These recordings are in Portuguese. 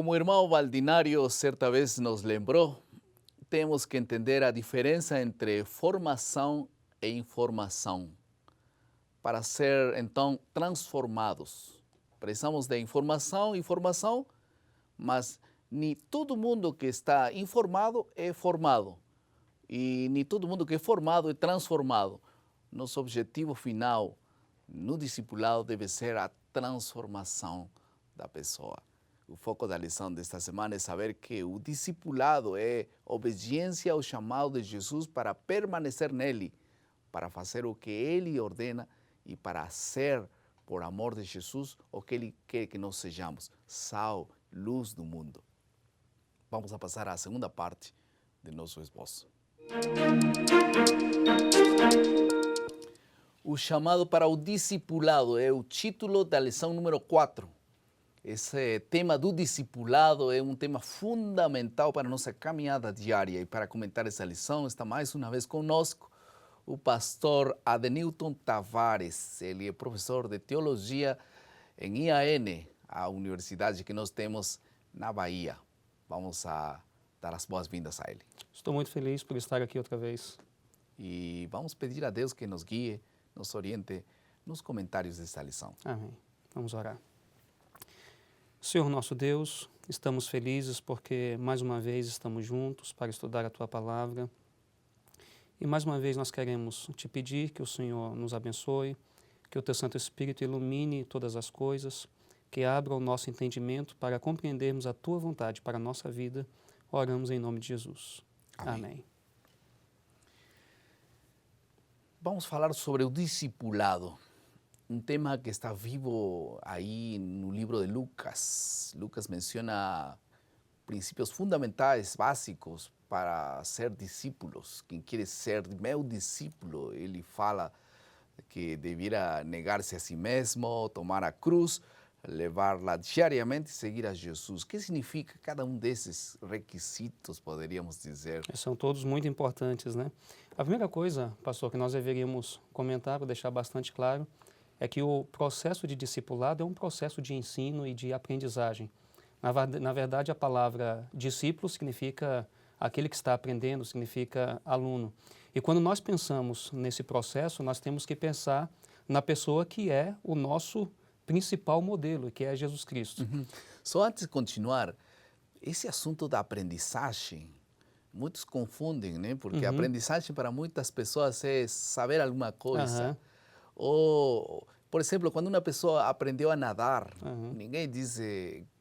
Como o irmão Valdinário certa vez nos lembrou, temos que entender a diferença entre formação e informação para ser, então, transformados. Precisamos de informação, mas nem todo mundo que está informado é formado e nem todo mundo que é formado é transformado. Nosso objetivo final no discipulado deve ser a transformação da pessoa. O foco da lição desta semana é saber que o discipulado é obediência ao chamado de Jesus para permanecer nele, para fazer o que ele ordena e para ser, por amor de Jesus, o que ele quer que nós sejamos, sal, luz do mundo. Vamos a passar à segunda parte de nosso esboço. O chamado para o discipulado é o título da lição número 4. Esse tema do discipulado é um tema fundamental para a nossa caminhada diária. E para comentar essa lição, está mais uma vez conosco o pastor Adenilton Tavares. Ele é professor de teologia em IAN, a universidade que nós temos na Bahia. Vamos a dar as boas-vindas a ele. Estou muito feliz por estar aqui outra vez. E vamos pedir a Deus que nos guie, nos oriente nos comentários desta lição. Amém. Vamos orar. Senhor nosso Deus, estamos felizes porque mais uma vez estamos juntos para estudar a Tua Palavra. E mais uma vez nós queremos te pedir que o Senhor nos abençoe, que o Teu Santo Espírito ilumine todas as coisas, que abra o nosso entendimento para compreendermos a Tua vontade para a nossa vida. Oramos em nome de Jesus. Amém. Vamos falar sobre o discipulado. Um tema que está vivo aí no livro de Lucas. Lucas menciona princípios fundamentais, básicos para ser discípulos. Quem quer ser meu discípulo, ele fala que deveria negar-se a si mesmo, tomar a cruz, levá-la diariamente e seguir a Jesus. O que significa cada um desses requisitos, poderíamos dizer? São todos muito importantes, né? A primeira coisa, pastor, que nós deveríamos comentar, ou deixar bastante claro, é que o processo de discipulado é um processo de ensino e de aprendizagem. Na verdade, a palavra discípulo significa aquele que está aprendendo, significa aluno. E quando nós pensamos nesse processo, nós temos que pensar na pessoa que é o nosso principal modelo, que é Jesus Cristo. Só antes de continuar, esse assunto da aprendizagem, muitos confundem, né? Porque a aprendizagem para muitas pessoas é saber alguma coisa. Ou, por exemplo, quando uma pessoa aprendeu a nadar, ninguém diz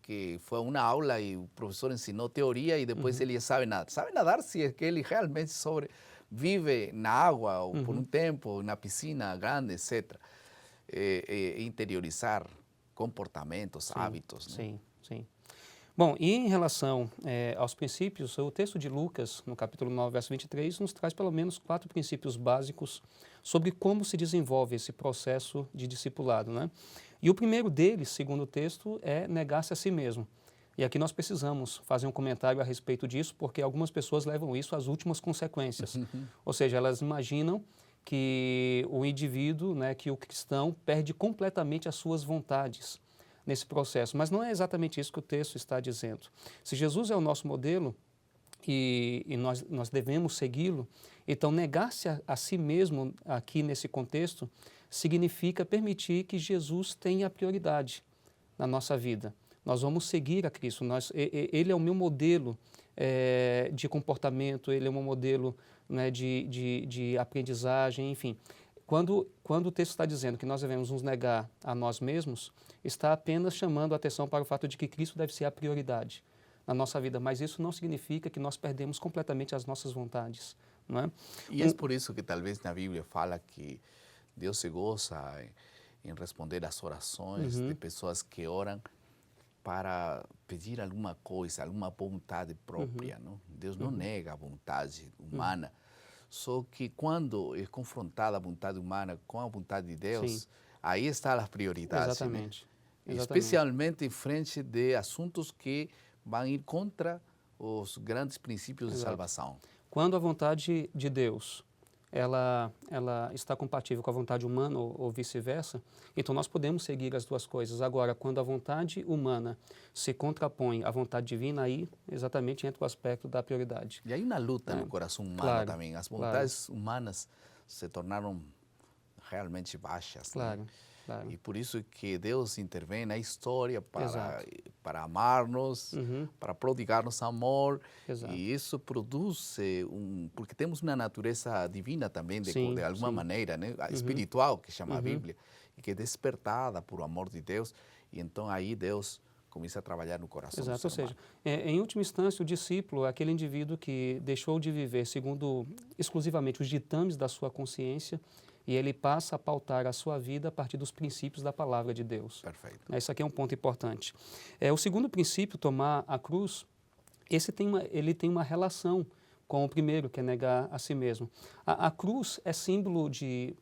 que foi uma aula e o professor ensinou teoria e depois ele sabe nadar. Sabe nadar se é que ele realmente vive na água ou por um tempo, na piscina grande, etc. Interiorizar comportamentos, hábitos. Né? Sim, sim. Bom, e em relação aos princípios, o texto de Lucas, no capítulo 9, verso 23, nos traz pelo menos 4 princípios básicos sobre como se desenvolve esse processo de discipulado, né? E o primeiro deles, segundo o texto, é negar-se a si mesmo. E aqui nós precisamos fazer um comentário a respeito disso, porque algumas pessoas levam isso às últimas consequências. Ou seja, elas imaginam que o indivíduo, né, que o cristão perde completamente as suas vontades nesse processo. Mas não é exatamente isso que o texto está dizendo. Se Jesus é o nosso modelo e nós devemos segui-lo, então negar-se a si mesmo aqui nesse contexto significa permitir que Jesus tenha prioridade na nossa vida. Nós vamos seguir a Cristo. Ele é o meu modelo de comportamento, ele é o meu modelo, né, de aprendizagem, enfim. Quando o texto está dizendo que nós devemos nos negar a nós mesmos, está apenas chamando a atenção para o fato de que Cristo deve ser a prioridade na nossa vida, mas isso não significa que nós perdemos completamente as nossas vontades, não é? E é por isso que talvez na Bíblia fala que Deus se goza em responder às orações de pessoas que oram para pedir alguma coisa, alguma vontade própria. Não? Deus não nega a vontade humana. Só que quando é confrontada a vontade humana com a vontade de Deus, aí está a prioridade. Exatamente. Né? Especialmente em frente de assuntos que vão ir contra os grandes princípios de salvação. Quando a vontade de Deus ela está compatível com a vontade humana ou vice-versa, então nós podemos seguir as duas coisas. Agora, quando a vontade humana se contrapõe à vontade divina, aí exatamente entra o aspecto da prioridade. E aí uma luta no coração humano Claro, também. As claro. vontades humanas se tornaram realmente baixas. Claro, Né? claro. E por isso que Deus intervém na história Exato. para amar-nos, Uhum. para prodigar-nos amor. Exato. E isso produz porque temos uma natureza divina também, Sim, de alguma sim. maneira, né? Uhum. Espiritual, que chama a Uhum. Bíblia, e que é despertada por amor de Deus. E então aí Deus começa a trabalhar no coração do Exato, ser ou humano. seja, em última instância, o discípulo é aquele indivíduo que deixou de viver segundo exclusivamente os ditames da sua consciência e ele passa a pautar a sua vida a partir dos princípios da palavra de Deus. Perfeito. Isso aqui é um ponto importante. O segundo princípio, tomar a cruz, ele tem uma relação com o primeiro, que é negar a si mesmo. A cruz é símbolo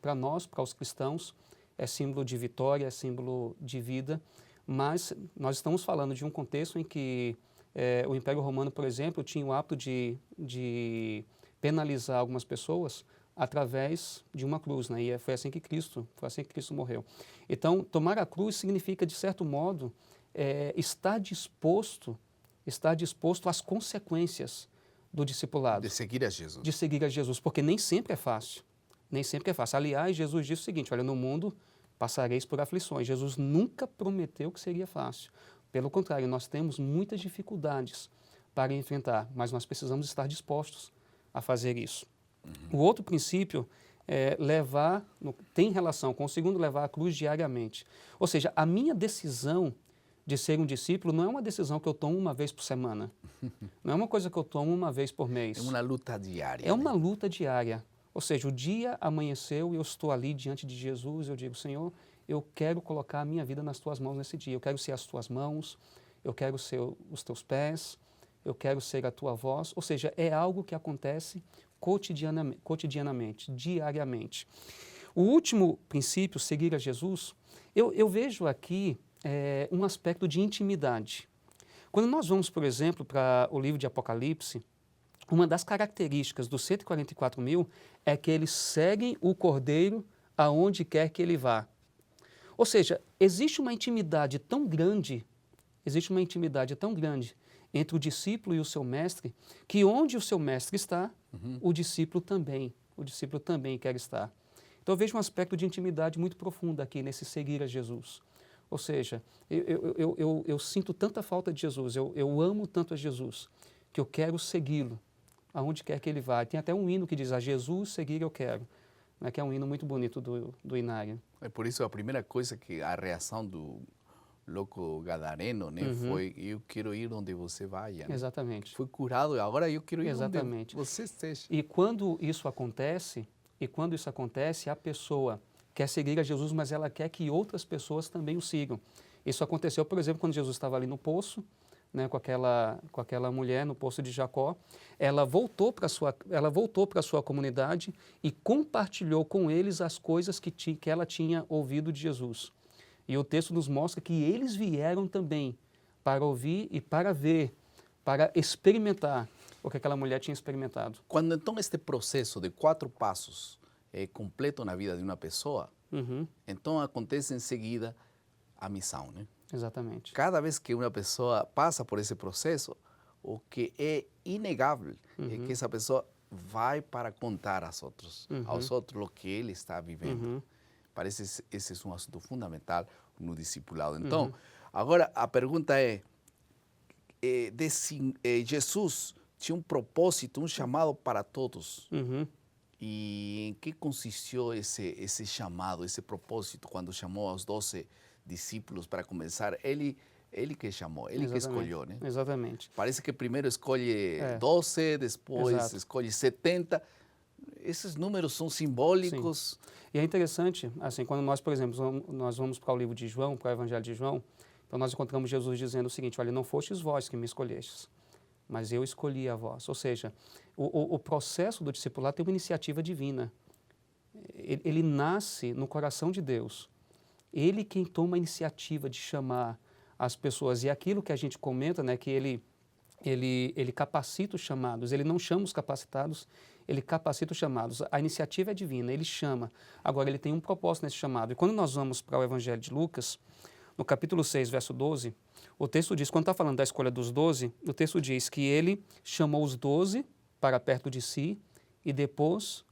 para nós, para os cristãos, é símbolo de vitória, é símbolo de vida, mas nós estamos falando de um contexto em que o Império Romano, por exemplo, tinha o hábito de penalizar algumas pessoas através de uma cruz, né? E foi assim que Cristo morreu. Então, tomar a cruz significa, de certo modo, estar disposto às consequências do discipulado. De seguir a Jesus. De seguir a Jesus, porque nem sempre é fácil. Nem sempre é fácil. Aliás, Jesus disse o seguinte, olha, no mundo passareis por aflições. Jesus nunca prometeu que seria fácil. Pelo contrário, nós temos muitas dificuldades para enfrentar, mas nós precisamos estar dispostos a fazer isso. O outro princípio tem relação com o segundo, levar a cruz diariamente. Ou seja, a minha decisão de ser um discípulo não é uma decisão que eu tomo uma vez por semana. Não é uma coisa que eu tomo uma vez por mês. É uma luta diária. É uma luta diária. Ou seja, o dia amanheceu e eu estou ali diante de Jesus, eu digo, Senhor, eu quero colocar a minha vida nas Tuas mãos nesse dia. Eu quero ser as Tuas mãos, eu quero ser os Teus pés, eu quero ser a Tua voz. Ou seja, é algo que acontece cotidianamente, diariamente. O último princípio, seguir a Jesus, eu vejo aqui um aspecto de intimidade. Quando nós vamos, por exemplo, para o livro de Apocalipse, uma das características dos 144 mil é que eles seguem o Cordeiro aonde quer que ele vá. Ou seja, existe uma intimidade tão grande entre o discípulo e o seu mestre, que onde o seu mestre está, o discípulo também quer estar. Então eu vejo um aspecto de intimidade muito profundo aqui nesse seguir a Jesus. Ou seja, eu sinto tanta falta de Jesus, eu amo tanto a Jesus, que eu quero segui-lo, aonde quer que ele vá. Tem até um hino que diz, a Jesus seguir eu quero, né, que é um hino muito bonito do Inário. É por isso a primeira coisa que a reação do louco gadareno, né, foi, eu quero ir onde você vai. Né? Exatamente. Foi curado, agora eu quero ir Exatamente. onde você esteja. E quando isso acontece, a pessoa quer seguir a Jesus, mas ela quer que outras pessoas também o sigam. Isso aconteceu, por exemplo, quando Jesus estava ali no poço, né, com aquela mulher no poço de Jacó, ela voltou para a sua comunidade e compartilhou com eles as coisas que ela tinha ouvido de Jesus. E o texto nos mostra que eles vieram também para ouvir e para ver, para experimentar o que aquela mulher tinha experimentado. Quando então este processo de 4 passos é completo na vida de uma pessoa, então acontece em seguida a missão, né? Exatamente. Cada vez que uma pessoa passa por esse processo, o que é inegável é que essa pessoa vai para contar aos outros o que ele está vivendo. Parece que esse é um assunto fundamental no discipulado. Então, agora a pergunta Jesus tinha um propósito, um chamado para todos. E em que consistiu esse chamado, esse propósito, quando chamou aos 12 discípulos para começar? Ele que chamou, ele que escolheu, né? Exatamente. Parece que primeiro escolhe 12, depois escolhe 70. Esses números são simbólicos. Sim. E é interessante, assim, quando nós, por exemplo, nós vamos para o livro de João, para o Evangelho de João, então nós encontramos Jesus dizendo o seguinte, olha, não fostes vós que me escolhestes, mas eu escolhi a vós. Ou seja, o processo do discipulado tem uma iniciativa divina. Ele nasce no coração de Deus. Ele quem toma a iniciativa de chamar as pessoas. E aquilo que a gente comenta, né, que ele capacita os chamados, ele não chama os capacitados, ele capacita os chamados. A iniciativa é divina, ele chama. Agora, ele tem um propósito nesse chamado. E quando nós vamos para o Evangelho de Lucas, no capítulo 6, verso 12, o texto diz, quando está falando da escolha dos 12, o texto diz que ele chamou os 12 para perto de si e depois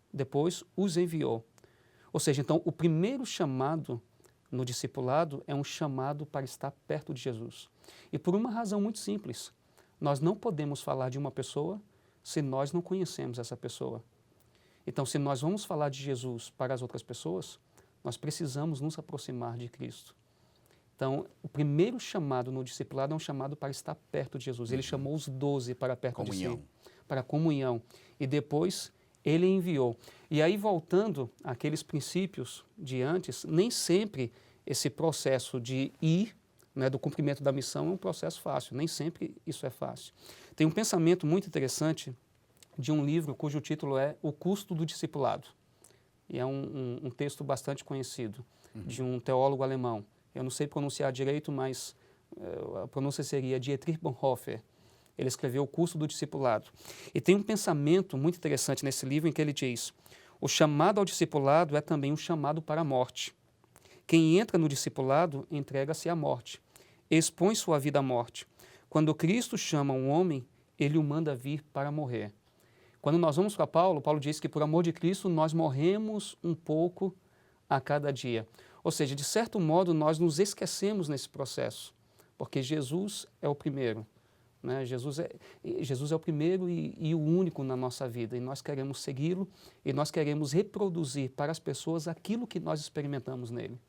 os enviou. Ou seja, então, o primeiro chamado no discipulado é um chamado para estar perto de Jesus. E por uma razão muito simples, nós não podemos falar de uma pessoa se nós não conhecemos essa pessoa. Então, se nós vamos falar de Jesus para as outras pessoas, nós precisamos nos aproximar de Cristo. Então, o primeiro chamado no discipulado é um chamado para estar perto de Jesus. Ele chamou os 12 para perto de si, para comunhão. E depois ele enviou. E aí, voltando àqueles princípios de antes, nem sempre esse processo de ir, né, do cumprimento da missão é um processo fácil. Nem sempre isso é fácil. Tem um pensamento muito interessante de um livro cujo título é O Custo do Discipulado. E é um texto bastante conhecido, de um teólogo alemão. Eu não sei pronunciar direito, mas a pronúncia seria Dietrich Bonhoeffer. Ele escreveu O Custo do Discipulado. E tem um pensamento muito interessante nesse livro em que ele diz: o chamado ao discipulado é também um chamado para a morte. Quem entra no discipulado entrega-se à morte, expõe sua vida à morte. Quando Cristo chama um homem, ele o manda vir para morrer. Quando nós vamos para Paulo diz que por amor de Cristo nós morremos um pouco a cada dia. Ou seja, de certo modo nós nos esquecemos nesse processo, porque Jesus é o primeiro. Né? Jesus é o primeiro e o único na nossa vida, e nós queremos segui-lo e nós queremos reproduzir para as pessoas aquilo que nós experimentamos nele.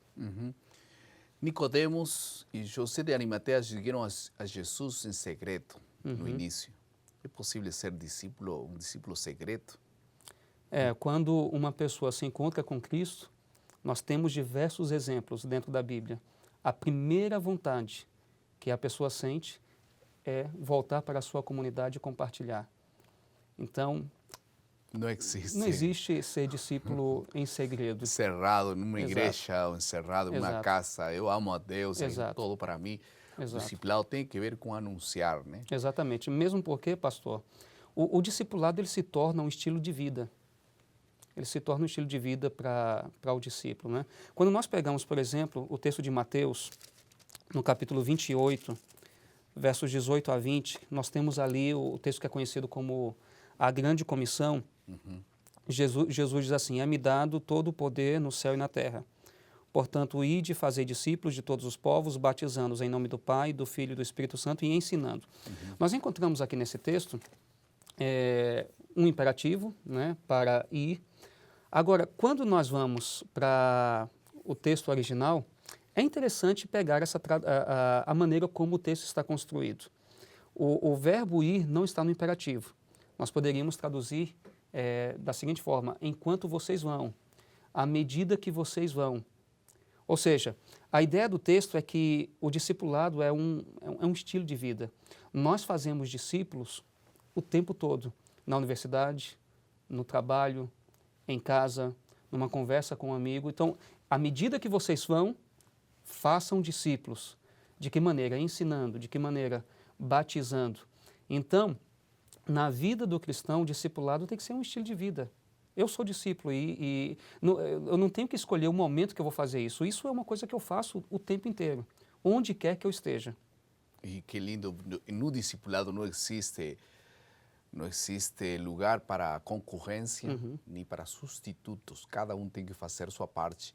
Nicodemos e José de Arimateia seguiram a Jesus em segredo no início. É possível ser um discípulo secreto? Quando uma pessoa se encontra com Cristo, nós temos diversos exemplos dentro da Bíblia. A primeira vontade que a pessoa sente é voltar para a sua comunidade e compartilhar. Então, não existe ser discípulo em segredo. Encerrado numa igreja, ou encerrado numa casa. Eu amo a Deus, é todo para mim. O discipulado tem que ver com anunciar, né? Exatamente. Mesmo porque, pastor, o discipulado ele se torna um estilo de vida. Ele se torna um estilo de vida para o discípulo, né? Quando nós pegamos, por exemplo, o texto de Mateus, no capítulo 28, versos 18 a 20, nós temos ali o texto que é conhecido como a Grande Comissão. Jesus diz assim: é-me dado todo o poder no céu e na terra. Portanto, ide e fazei discípulos de todos os povos, batizando-os em nome do Pai, do Filho e do Espírito Santo e ensinando. Nós encontramos aqui nesse texto um imperativo, né, para ir. Agora, quando nós vamos para o texto original, é interessante pegar a maneira como o texto está construído. O verbo ir não está no imperativo. Nós poderíamos traduzir da seguinte forma: enquanto vocês vão, à medida que vocês vão. Ou seja, a ideia do texto é que o discipulado é um estilo de vida. Nós fazemos discípulos o tempo todo, na universidade, no trabalho, em casa, numa conversa com um amigo. Então, à medida que vocês vão, façam discípulos. De que maneira? Ensinando. De que maneira? Batizando. Então, na vida do cristão, o discipulado tem que ser um estilo de vida. Eu sou discípulo e eu não tenho que escolher o momento que eu vou fazer isso. Isso é uma coisa que eu faço o tempo inteiro, onde quer que eu esteja. E que lindo, no discipulado não existe lugar para concorrência, nem para substitutos. Cada um tem que fazer sua parte.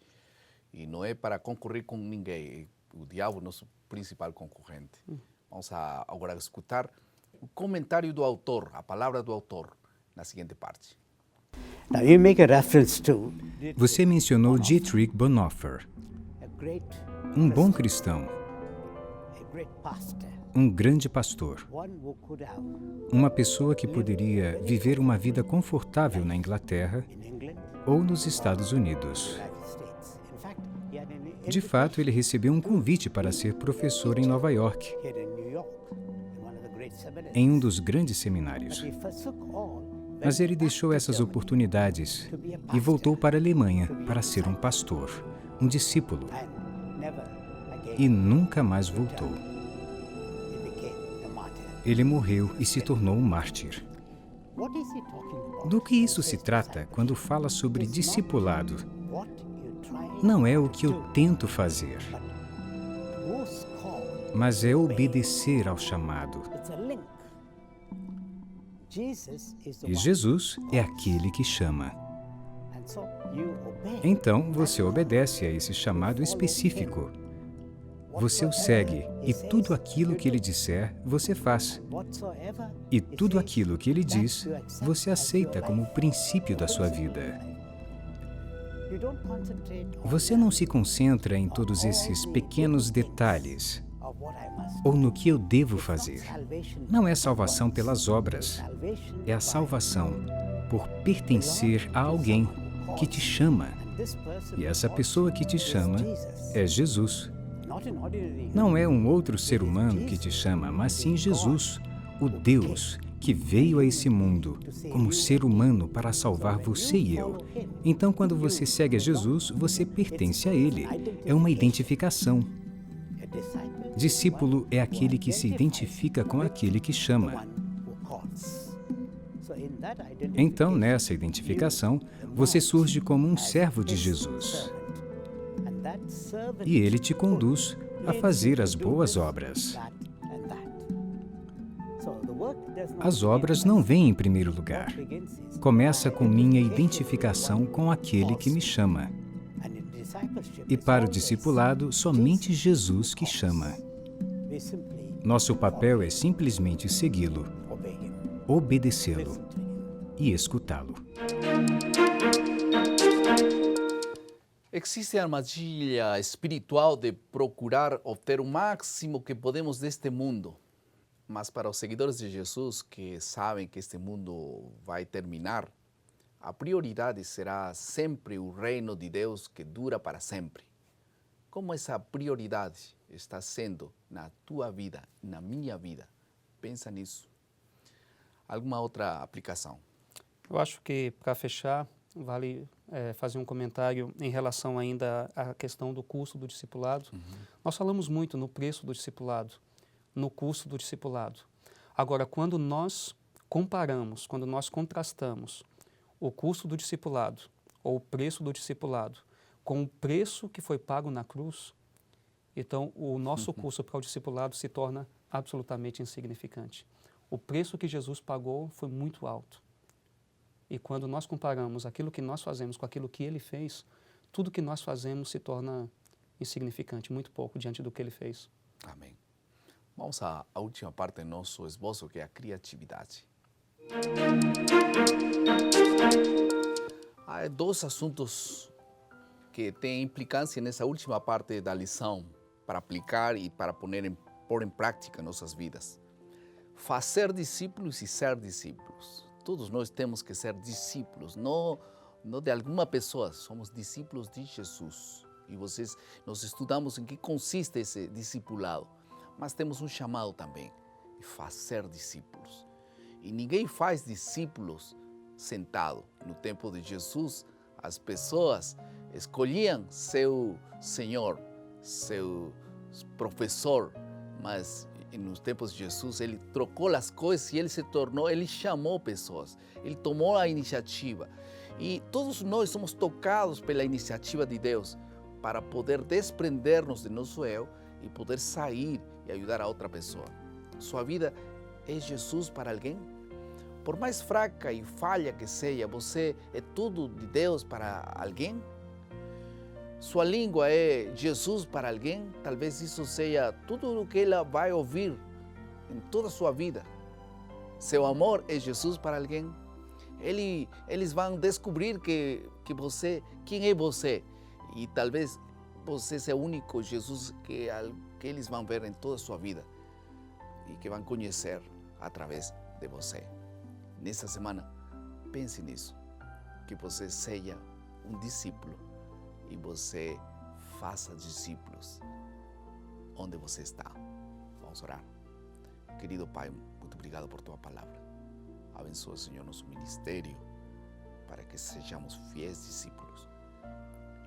E não é para concorrer com ninguém. O diabo é o nosso principal concorrente. Vamos agora escutar o comentário do autor, a palavra do autor, na seguinte parte. Você mencionou Dietrich Bonhoeffer, um bom cristão, um grande pastor, uma pessoa que poderia viver uma vida confortável na Inglaterra ou nos Estados Unidos. De fato, ele recebeu um convite para ser professor em Nova York, em um dos grandes seminários. Mas ele deixou essas oportunidades e voltou para a Alemanha para ser um pastor, um discípulo. E nunca mais voltou. Ele morreu e se tornou um mártir. Do que isso se trata quando fala sobre discipulado? Não é o que eu tento fazer, mas é obedecer ao chamado. E Jesus é aquele que chama. Então, você obedece a esse chamado específico. Você o segue e tudo aquilo que ele disser, você faz. E tudo aquilo que ele diz, você aceita como o princípio da sua vida. Você não se concentra em todos esses pequenos detalhes ou no que eu devo fazer. Não é salvação pelas obras. É a salvação por pertencer a alguém que te chama. E essa pessoa que te chama é Jesus. Não é um outro ser humano que te chama, mas sim Jesus, o Deus que veio a esse mundo como ser humano para salvar você e eu. Então, quando você segue a Jesus, você pertence a Ele. É uma identificação. Discípulo é aquele que se identifica com aquele que chama. Então, nessa identificação, você surge como um servo de Jesus. E ele te conduz a fazer as boas obras. As obras não vêm em primeiro lugar. Começa com minha identificação com aquele que me chama. E para o discipulado, somente Jesus que chama. Nosso papel é simplesmente segui-lo, obedecê-lo e escutá-lo. Existe a armadilha espiritual de procurar obter o máximo que podemos deste mundo. Mas para os seguidores de Jesus, que sabem que este mundo vai terminar, a prioridade será sempre o reino de Deus que dura para sempre. Como essa prioridade está sendo na tua vida, na minha vida? Pensa nisso. Alguma outra aplicação? Eu acho que, para fechar, vale fazer um comentário em relação ainda à questão do custo do discipulado. Nós falamos muito no preço do discipulado, no custo do discipulado. Agora, quando nós comparamos, quando nós contrastamos o custo do discipulado ou o preço do discipulado com o preço que foi pago na cruz, então o nosso custo para o discipulado se torna absolutamente insignificante. O preço que Jesus pagou foi muito alto. E quando nós comparamos aquilo que nós fazemos com aquilo que ele fez, tudo que nós fazemos se torna insignificante, muito pouco diante do que ele fez. Amém. Vamos à última parte do nosso esboço, que é a criatividade. Há dois assuntos que têm implicância nessa última parte da lição para aplicar e para pôr em prática nossas vidas. Fazer discípulos e ser discípulos. Todos nós temos que ser discípulos, não de alguma pessoa, somos discípulos de Jesus. E nós estudamos em que consiste esse discipulado. Mas temos um chamado também, de fazer discípulos. E ninguém faz discípulos sentado. No tempo de Jesus, as pessoas escolhiam seu senhor, seu professor, mas nos tempos de Jesus, ele trocou as coisas e ele chamou pessoas, ele tomou a iniciativa. E todos nós somos tocados pela iniciativa de Deus para poder desprender-nos de nosso eu e poder sair e ajudar a outra pessoa. Sua vida é Jesus para alguém? Por mais fraca e falha que seja, você é tudo de Deus para alguém? Sua língua é Jesus para alguém? Talvez isso seja tudo o que ela vai ouvir em toda a sua vida. Seu amor é Jesus para alguém? Eles vão descobrir quem é você. E talvez você seja o único Jesus que eles vão ver em toda a sua vida e que vão conhecer através de você. Nessa semana, pense nisso, que você seja um discípulo e você faça discípulos onde você está. Vamos orar. Querido Pai, muito obrigado por Tua palavra. Abençoa, Senhor, nosso ministério para que sejamos fiéis discípulos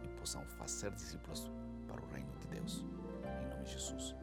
e possamos fazer discípulos para o reino de Deus. Em nome de Jesus.